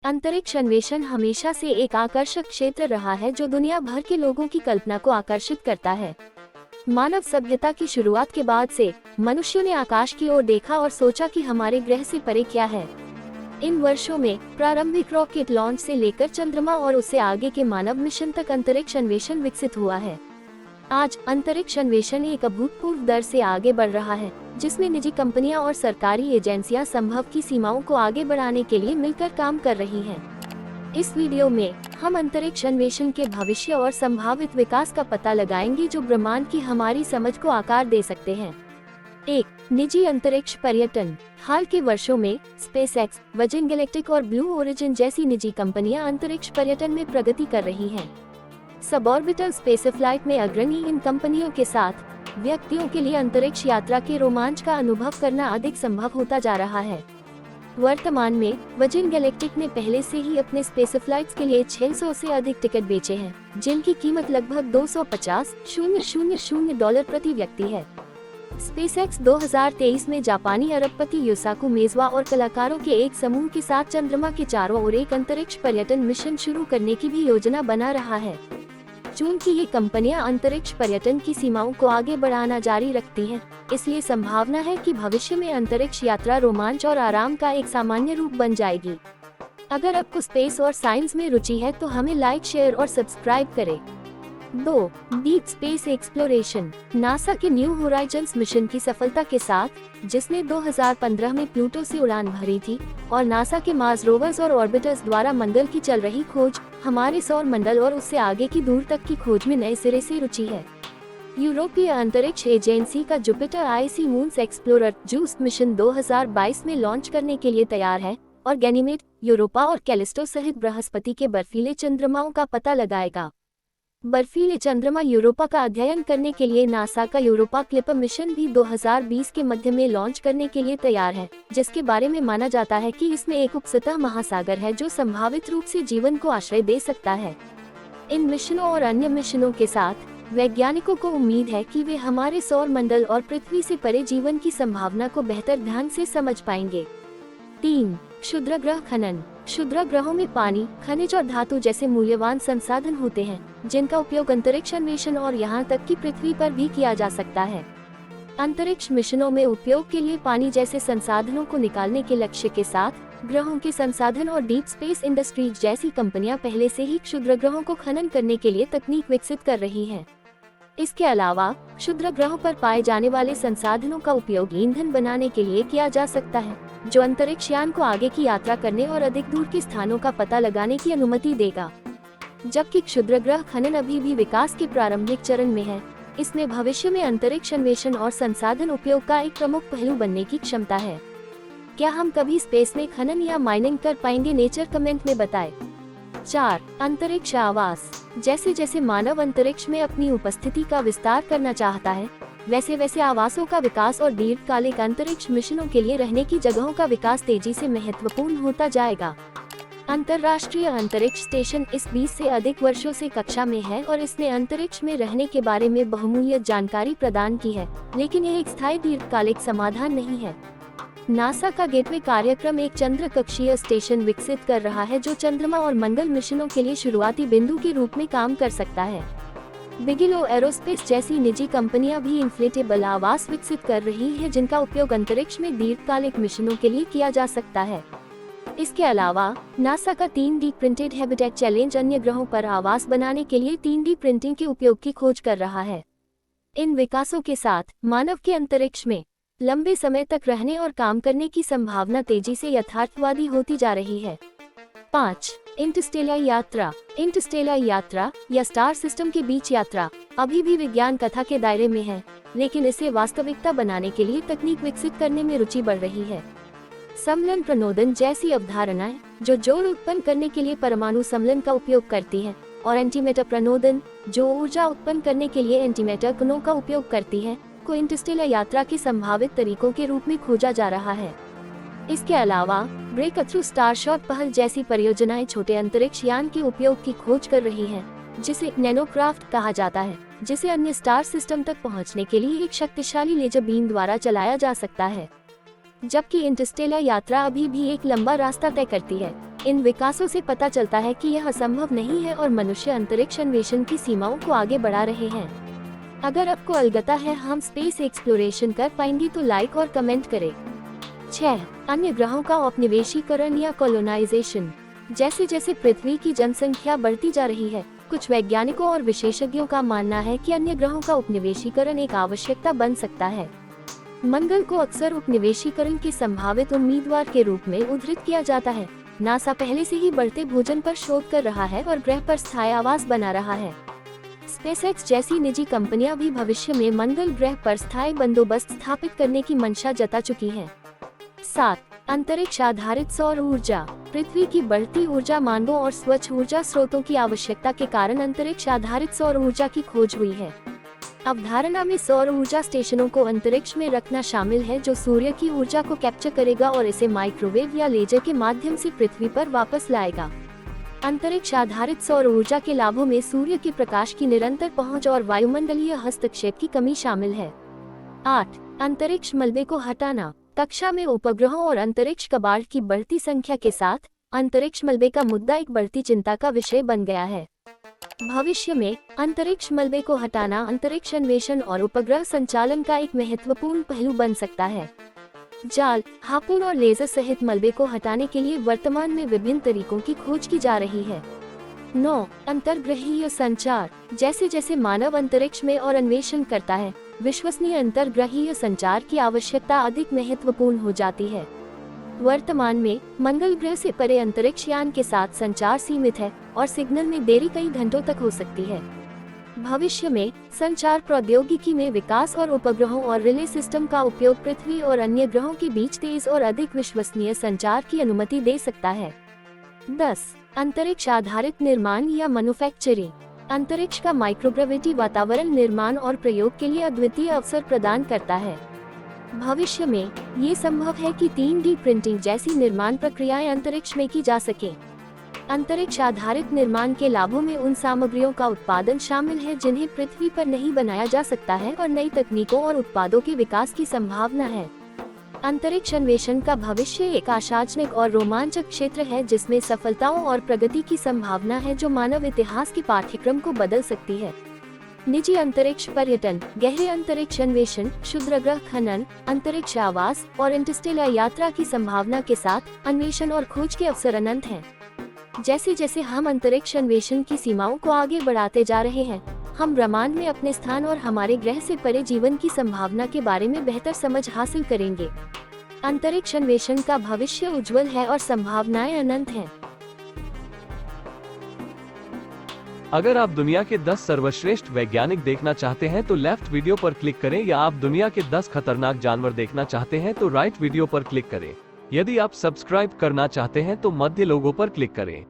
अंतरिक्ष अन्वेषण हमेशा से एक आकर्षक क्षेत्र रहा है जो दुनिया भर के लोगों की कल्पना को आकर्षित करता है। मानव सभ्यता की शुरुआत के बाद से मनुष्यों ने आकाश की ओर देखा और सोचा कि हमारे ग्रह से परे क्या है। इन वर्षों में प्रारंभिक रॉकेट लॉन्च से लेकर चंद्रमा और उससे आगे के मानव मिशन तक अंतरिक्ष अन्वेषण विकसित हुआ है। आज अंतरिक्ष अन्वेषण एक अभूतपूर्व दर से आगे बढ़ रहा है, जिसमें निजी कंपनियां और सरकारी एजेंसियां संभव की सीमाओं को आगे बढ़ाने के लिए मिलकर काम कर रही हैं। इस वीडियो में हम अंतरिक्ष अन्वेषण के भविष्य और संभावित विकास का पता लगाएंगे जो ब्रह्मांड की हमारी समझ को आकार दे सकते हैं। 1. निजी अंतरिक्ष पर्यटन। हाल के वर्षों में स्पेसएक्स, वर्जिन गैलेक्टिक और ब्लू ओरिजिन जैसी निजी कंपनियां अंतरिक्ष पर्यटन में प्रगति कर रही हैं। सबऑर्बिटल स्पेसफ्लाइट में अग्रणी इन कंपनियों के साथ व्यक्तियों के लिए अंतरिक्ष यात्रा के रोमांच का अनुभव करना अधिक संभव होता जा रहा है। वर्तमान में वर्जिन गैलेक्टिक ने पहले से ही अपने स्पेसफ्लाइट्स के लिए 600 से अधिक टिकट बेचे हैं, जिनकी कीमत लगभग $250,000 प्रति व्यक्ति है। स्पेसएक्स 2023 में जापानी अरबपति योसाकु मेजवा और कलाकारों के एक समूह के साथ चंद्रमा के चारों ओर एक अंतरिक्ष पर्यटन मिशन शुरू करने की भी योजना बना रहा है। चूंकि ये कंपनियां अंतरिक्ष पर्यटन की सीमाओं को आगे बढ़ाना जारी रखती हैं, इसलिए संभावना है कि भविष्य में अंतरिक्ष यात्रा रोमांच और आराम का एक सामान्य रूप बन जाएगी। अगर आपको स्पेस और साइंस में रुचि है तो हमें लाइक, शेयर और सब्सक्राइब करें। 2. Deep space exploration. नासा के न्यू होराइजन्स मिशन की सफलता के साथ, जिसने 2015 में प्लूटो से उड़ान भरी थी, और नासा के मार्स रोवर्स और ऑर्बिटर्स द्वारा मंगल की चल रही खोज हमारे सौर मंडल और उससे आगे की दूर तक की खोज में नए सिरे से रुचि है। यूरोपीय अंतरिक्ष एजेंसी का जुपिटर आईसी मून्स एक्सप्लोरर जूस्ट मिशन 2022 में लॉन्च करने के लिए तैयार है और गैनीमेड, यूरोपा और कैलिस्टो सहित बृहस्पति के बर्फीले चंद्रमाओं का पता लगाएगा। बर्फीले चंद्रमा यूरोपा का अध्ययन करने के लिए नासा का यूरोपा क्लिपर मिशन भी 2020 के मध्य में लॉन्च करने के लिए तैयार है, जिसके बारे में माना जाता है कि इसमें एक उपसतह महासागर है जो संभावित रूप से जीवन को आश्रय दे सकता है। इन मिशनों और अन्य मिशनों के साथ वैज्ञानिकों को उम्मीद है कि वे हमारे सौर मंडल और पृथ्वी से परे जीवन की संभावना को बेहतर ढंग से समझ पाएंगे। 3. क्षुद्रग्रह खनन। क्षुद्रग्रहों में पानी, खनिज और धातु जैसे मूल्यवान संसाधन होते हैं, जिनका उपयोग अंतरिक्ष अन्वेषण और यहाँ तक कि पृथ्वी पर भी किया जा सकता है। अंतरिक्ष मिशनों में उपयोग के लिए पानी जैसे संसाधनों को निकालने के लक्ष्य के साथ ग्रहों के संसाधन और डीप स्पेस इंडस्ट्रीज जैसी कंपनियां पहले से ही क्षुद्रग्रहों को खनन करने के लिए तकनीक विकसित कर रही हैं। इसके अलावा क्षुद्रग्रहों पर पाए जाने वाले संसाधनों का उपयोग ईंधन बनाने के लिए किया जा सकता है, जो अंतरिक्ष यान को आगे की यात्रा करने और अधिक दूर के स्थानों का पता लगाने की अनुमति देगा। जबकि क्षुद्रग्रह खनन अभी भी विकास के प्रारंभिक चरण में है, इसमें भविष्य में अंतरिक्ष अन्वेषण और संसाधन उपयोग का एक प्रमुख पहलू बनने की क्षमता है। क्या हम कभी स्पेस में खनन या माइनिंग कर पाएंगे? नेचर कमेंट में बताएं। 4. अंतरिक्ष आवास। जैसे जैसे मानव अंतरिक्ष में अपनी उपस्थिति का विस्तार करना चाहता है, वैसे वैसे आवासों का विकास और दीर्घकालिक अंतरिक्ष मिशनों के लिए रहने की जगहों का विकास तेजी से महत्वपूर्ण होता जाएगा। अंतर्राष्ट्रीय अंतरिक्ष स्टेशन इस 20 से अधिक वर्षों से कक्षा में है और इसने अंतरिक्ष में रहने के बारे में बहुमूल्य जानकारी प्रदान की है, लेकिन यह एक स्थायी दीर्घकालिक समाधान नहीं है। नासा का गेटवे कार्यक्रम एक चंद्र कक्षीय स्टेशन विकसित कर रहा है जो चंद्रमा और मंगल मिशनों के लिए शुरुआती बिंदु के रूप में काम कर सकता है। बिगेलो एरोस्पेस जैसी निजी कंपनियां भी इन्फ्लेटेबल आवास विकसित कर रही हैं, जिनका उपयोग अंतरिक्ष में दीर्घकालिक मिशनों के लिए किया जा सकता है। इसके अलावा नासा का 3D प्रिंटेड हैबिटेट चैलेंज अन्य ग्रहों पर आवास बनाने के लिए 3D प्रिंटिंग के उपयोग की खोज कर रहा है। इन विकासों के साथ मानव के अंतरिक्ष में लंबे समय तक रहने और काम करने की संभावना तेजी से यथार्थवादी होती जा रही है। 5. इंटरस्टेलर यात्रा। इंटरस्टेलर यात्रा या स्टार सिस्टम के बीच यात्रा अभी भी विज्ञान कथा के दायरे में है, लेकिन इसे वास्तविकता बनाने के लिए तकनीक विकसित करने में रुचि बढ़ रही है। समलन प्रणोदन जैसी अवधारणाएं जो जोर उत्पन्न करने के लिए परमाणु समलन का उपयोग करती हैं, और एंटीमेटर प्रणोदन जो ऊर्जा उत्पन्न करने के लिए एंटीमेटर कणों का उपयोग करती है, को इंटरस्टेलर यात्रा के संभावित तरीकों के रूप में खोजा जा रहा है। इसके अलावा ब्रेक थ्रू स्टारशॉट पहल जैसी परियोजनाएं छोटे अंतरिक्ष यान के उपयोग की खोज कर रही हैं, जिसे नैनोक्राफ्ट कहा जाता है, जिसे अन्य स्टार सिस्टम तक पहुंचने के लिए एक शक्तिशाली लेजर बीम द्वारा चलाया जा सकता है। जबकि इंटरस्टेलर यात्रा अभी भी एक लंबा रास्ता तय करती है, इन विकासों से पता चलता है कि यह असंभव नहीं है और मनुष्य अंतरिक्ष अन्वेषण की सीमाओं को आगे बढ़ा रहे हैं। अगर आपको अवगत है हम स्पेस एक्सप्लोरेशन कर पाएंगे तो लाइक और कमेंट करें। 6. अन्य ग्रहों का औपनिवेशीकरण या कॉलोनाइजेशन। जैसे जैसे पृथ्वी की जनसंख्या बढ़ती जा रही है, कुछ वैज्ञानिकों और विशेषज्ञों का मानना है कि अन्य ग्रहों का उपनिवेशीकरण एक आवश्यकता बन सकता है। मंगल को अक्सर उपनिवेशीकरण के संभावित उम्मीदवार के रूप में उद्धृत किया जाता है। नासा पहले से ही बढ़ते भोजन पर शोध कर रहा है और ग्रह पर स्थायी आवास बना रहा है। स्पेसएक्स जैसी निजी कंपनियां भी भविष्य में मंगल ग्रह पर स्थायी बंदोबस्त स्थापित करने की मंशा जता चुकी हैं। 7. अंतरिक्ष आधारित सौर ऊर्जा। पृथ्वी की बढ़ती ऊर्जा मांगों और स्वच्छ ऊर्जा स्रोतों की आवश्यकता के कारण अंतरिक्ष आधारित सौर ऊर्जा की खोज हुई है। अवधारणा में सौर ऊर्जा स्टेशनों को अंतरिक्ष में रखना शामिल है जो सूर्य की ऊर्जा को कैप्चर करेगा और इसे माइक्रोवेव या लेजर के माध्यम से पृथ्वी पर वापस लाएगा। अंतरिक्ष आधारित सौर ऊर्जा के लाभों में सूर्य के प्रकाश की निरंतर पहुंच और वायुमंडलीय हस्तक्षेप की कमी शामिल है। 8. अंतरिक्ष मलबे को हटाना। कक्षा में उपग्रहों और अंतरिक्ष कबाड़ की बढ़ती संख्या के साथ अंतरिक्ष मलबे का मुद्दा एक बढ़ती चिंता का विषय बन गया है। भविष्य में अंतरिक्ष मलबे को हटाना अंतरिक्ष अन्वेषण और उपग्रह संचालन का एक महत्वपूर्ण पहलू बन सकता है। जाल, हार्पून और लेजर सहित मलबे को हटाने के लिए वर्तमान में विभिन्न तरीकों की खोज की जा रही है। 9. अंतर्ग्रहीय संचार। जैसे जैसे मानव अंतरिक्ष में और अन्वेषण करता है, विश्वसनीय अंतर्ग्रहीय संचार की आवश्यकता अधिक महत्वपूर्ण हो जाती है। वर्तमान में मंगल ग्रह से परे अंतरिक्ष यान के साथ संचार सीमित है और सिग्नल में देरी कई घंटों तक हो सकती है। भविष्य में संचार प्रौद्योगिकी में विकास और उपग्रहों और रिले सिस्टम का उपयोग पृथ्वी और अन्य ग्रहों के बीच तेज और अधिक विश्वसनीय संचार की अनुमति दे सकता है। 10. अंतरिक्ष आधारित निर्माण या मैन्युफैक्चरिंग। अंतरिक्ष का माइक्रोग्रेविटी वातावरण निर्माण और प्रयोग के लिए अद्वितीय अवसर प्रदान करता है। भविष्य में ये संभव है कि 3D प्रिंटिंग जैसी निर्माण प्रक्रियाएं अंतरिक्ष में की जा सके। अंतरिक्ष आधारित निर्माण के लाभों में उन सामग्रियों का उत्पादन शामिल है जिन्हें पृथ्वी पर नहीं बनाया जा सकता है और नई तकनीकों और उत्पादों के विकास की संभावना है। अंतरिक्ष अन्वेषण का भविष्य एक आशाजनक और रोमांचक क्षेत्र है जिसमें सफलताओं और प्रगति की संभावना है जो मानव इतिहास के पाठ्यक्रम को बदल सकती है। निजी अंतरिक्ष पर्यटन, गहरे अंतरिक्ष अन्वेषण, क्षुद्रग्रह खनन, अंतरिक्ष आवास और इंटरस्टेलर यात्रा की संभावना के साथ अन्वेषण और खोज के अवसर अनंत हैं। जैसे जैसे हम अंतरिक्ष अन्वेषण की सीमाओं को आगे बढ़ाते जा रहे हैं, हम ब्रह्मांड में अपने स्थान और हमारे ग्रह से परे जीवन की संभावना के बारे में बेहतर समझ हासिल करेंगे। अंतरिक्ष अन्वेषण का भविष्य उज्जवल है और संभावनाएं अनंत हैं। अगर आप दुनिया के 10 सर्वश्रेष्ठ वैज्ञानिक देखना चाहते हैं तो लेफ्ट वीडियो पर क्लिक करें, या आप दुनिया के 10 खतरनाक जानवर देखना चाहते हैं तो राइट वीडियो पर क्लिक करें। यदि आप सब्सक्राइब करना चाहते हैं तो मध्य लोगो पर क्लिक करें।